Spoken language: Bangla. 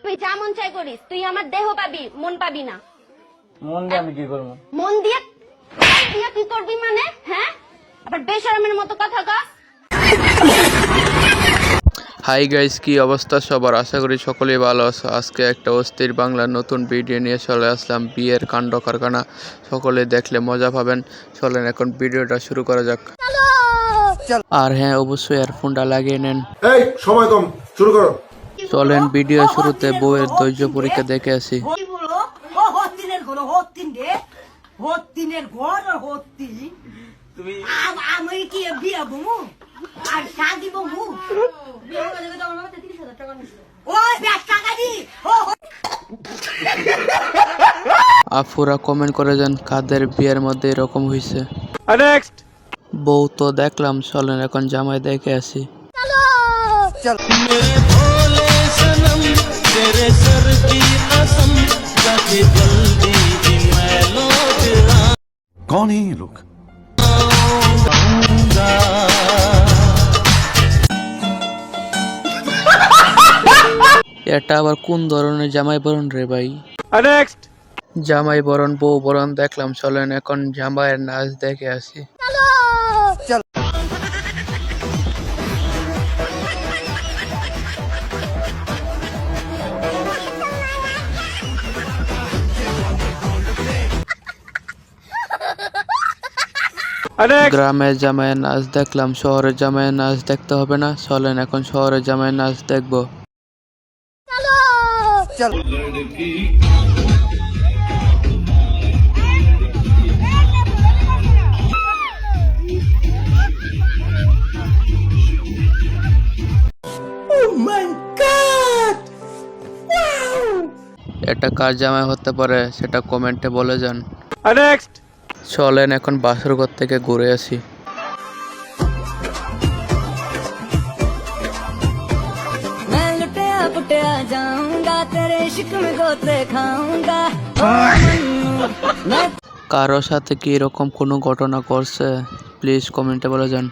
তুই যা মন চাই করিস, তুই আমার দেহ পাবি, মন পাবি না। মন দিয়ে আমি কি করবো? মন দিয়ে কি করবি মানে? হ্যাঁ, আবার বেশরমের মতো কথা কস। হাই গাইস, কি অবস্থা সবার? আশা করি সকলেই ভালো আছো। আজকে একটা অস্থির বাংলার নতুন ভিডিও নিয়ে চলে আসলাম, বিয়ের কাণ্ড কারখানা। সকলে দেখলে মজা পাবেন। চলেন এখন ভিডিওটা শুরু করা যাক। আর হ্যাঁ, অবশ্যই এয়ারফোনটা লাগিয়ে নেন। এই সময় কম, শুরু করো। চলেন ভিডিও শুরুতে বউয়ের ধৈর্য পরীক্ষা দেখে আসি। আমি কি বিয়ে বমু আর শাদি বমু আফুরা কমেন্ট করে যান কাদের বিয়ের মধ্যে এরকম হয়েছে। বউ তো দেখলাম, চলেন এখন জামাই দেখে আসি। कौन है ये लोग? এটা আবার কোন ধরনের জামাই বরণ রে ভাই? জামাই বরণ বউ বরণ দেখলাম, চলেন এখন জামাইয়ের নাচ দেখে আসি। গ্রামের জামাইয়ের নাচ দেখলাম, শহরের জামাইয়ের নাচ দেখতে হবে না? চলেন এখন শহরের জামাইয়ের নাচ দেখবো। এটা কার জামাই হতে পারে সেটা কমেন্টে বলে যান। চলেন এখন বাসরঘর থেকে ঘুরে আসি। কারোর সাথে কি এরকম কোনো ঘটনা করছে? প্লিজ কমেন্টে বলে যান।